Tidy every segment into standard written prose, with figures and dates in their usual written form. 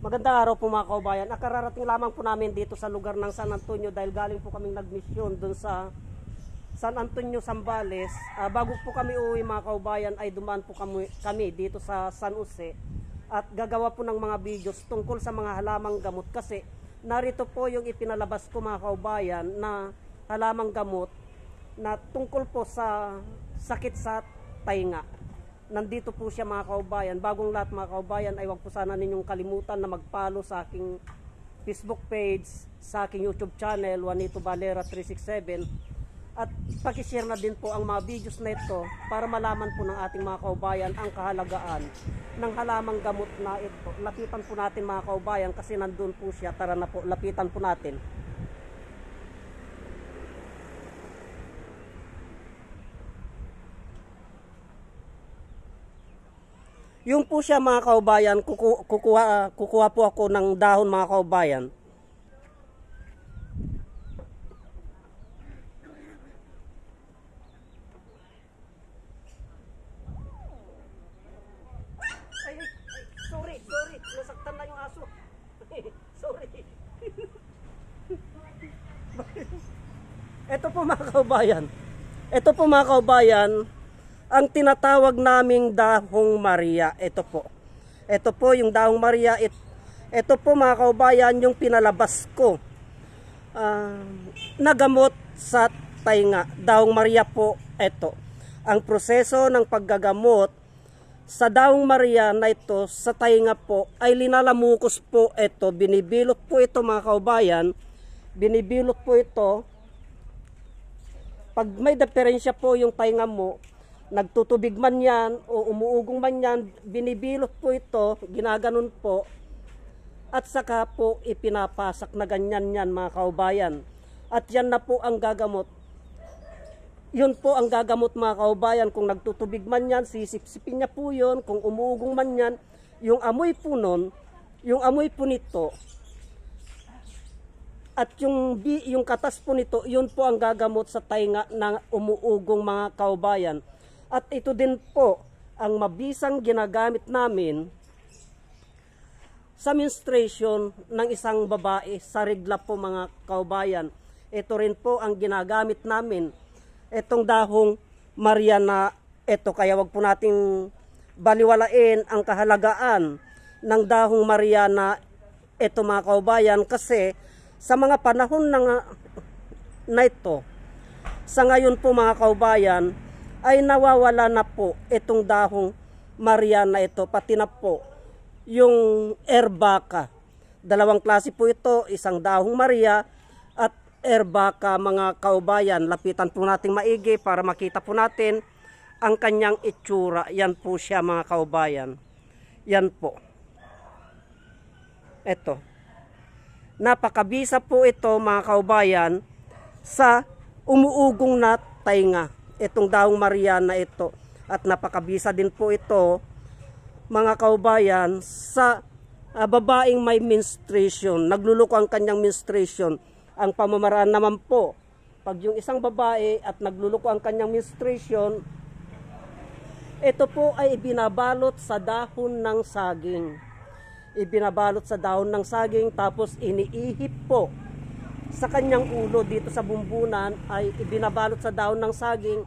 Magandang araw po mga kaubayan. Kararating lamang po namin dito sa lugar ng San Antonio dahil galing po kaming nagmisyon doon sa San Antonio, Zambales. Bago po kami uwi mga kaubayan ay dumaan po kami dito sa San Jose at gagawa po ng mga videos tungkol sa mga halamang gamot kasi narito po yung ipinalabas ko mga kaubayan na halamang gamot na tungkol po sa sakit sa tainga. Nandito po siya mga kaubayan. Bagong lahat mga kaubayan ay huwag po sana ninyong kalimutan na mag-follow sa aking Facebook page, sa aking YouTube channel, Juanito Valera 367. At pakishare na din po ang mga videos na ito para malaman po ng ating mga kaubayan ang kahalagaan ng halamang gamot na ito. Lapitan po natin mga kaubayan kasi nandun po siya. Tara na po, lapitan po natin. Yung po siya mga kaubayan, kukuha po ako ng dahon mga kaubayan. Sorry, nasaktan na yung aso. Sorry. Ito po mga kaubayan. Ito po mga kaubayan. Ang tinatawag naming dahong Maria, ito po. Ito po yung dahong Maria. Ito po mga kaubayan yung pinalabas ko. Nagamot sa tainga. Dahong Maria po, ito. Ang proseso ng paggagamot sa dahong Maria na ito sa tainga po ay linalamukos po ito. Binibilot po ito mga kaubayan. Binibilot po ito. Pag may diferensya po yung tainga mo, nagtutubig man yan o umuugong man yan, binibilot po ito, ginaganon po, at saka po ipinapasak na ganyan yan mga kaubayan. At yan na po ang gagamot. Yun po ang gagamot mga kaubayan. Kung nagtutubig man yan, sisipsipin niya po yun. Kung umuugong man yan, yung amoy po nun, yung amoy po nito, at yung katas po nito, yun po ang gagamot sa tainga ng umuugong mga kaubayan. At ito din po ang mabisang ginagamit namin sa menstruation ng isang babae sa regla po mga kaubayan. Ito rin po ang ginagamit namin. Itong dahong Maria na ito, kaya wag po nating baliwalain ang kahalagaan ng dahong Maria na ito mga kaubayan kasi sa mga panahon na ito, sa ngayon po mga kaubayan, ay nawawala na po itong dahong Maria na ito, pati na po yung erbaka. Dalawang klase po ito, isang dahong Maria at erbaka mga kaubayan. Lapitan po natin maigi para makita po natin ang kanyang itsura. Yan po siya mga kaubayan. Yan po. Ito. Napakabisa po ito mga kaubayan sa umuugong na tainga. Itong dahong Maria na ito. At napakabisa din po ito mga kaubayan sa babaeng may menstruation. Nagluluko ang kanyang menstruation. Ang pamamaraan naman po, pag yung isang babae at nagluluko ang kanyang menstruation, ito po ay ibinabalot sa dahon ng saging. Ibinabalot sa dahon ng saging tapos iniihip po sa kanyang ulo dito sa bumbunan ay ibinabalot sa dahon ng saging,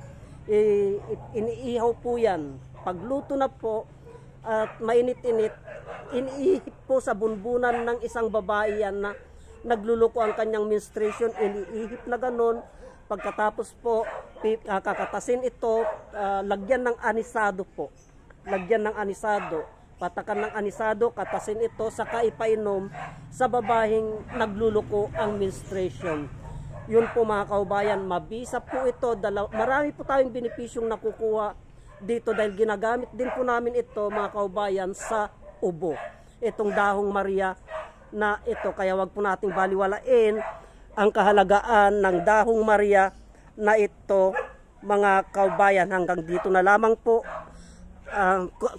iniihaw po yan. Pagluto na po at mainit-init, iniihip po sa bumbunan ng isang babae yan na nagluluko ang kanyang menstruation, iniihip na ganon. Pagkatapos po, kakatasin ito, lagyan ng anisado po. Lagyan ng anisado. Patakan ng anisado, katasin ito, saka ipainom sa babaheng nagluluko ang menstruation. Yun po mga kaubayan, mabisa po ito. Marami po tayong benepisyong nakukuha dito dahil ginagamit din po namin ito mga kaubayan sa ubo. Itong dahong Maria na ito, kaya wag po nating baliwalain ang kahalagaan ng dahong Maria na ito mga kaubayan. Hanggang dito na lamang po.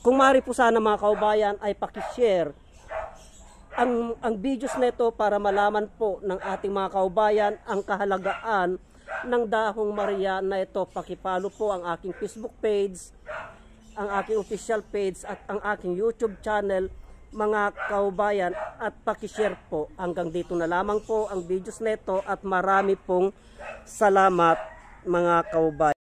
Kung maaari po sana mga kaubayan ay pakishare ang videos nito para malaman po ng ating mga kaubayan ang kahalagaan ng dahong Maria na ito. Pakipalo po ang aking Facebook page, ang aking official page at ang aking YouTube channel, mga kaubayan at pakishare po. Hanggang dito na lamang po ang videos neto at marami pong salamat mga kaubayan.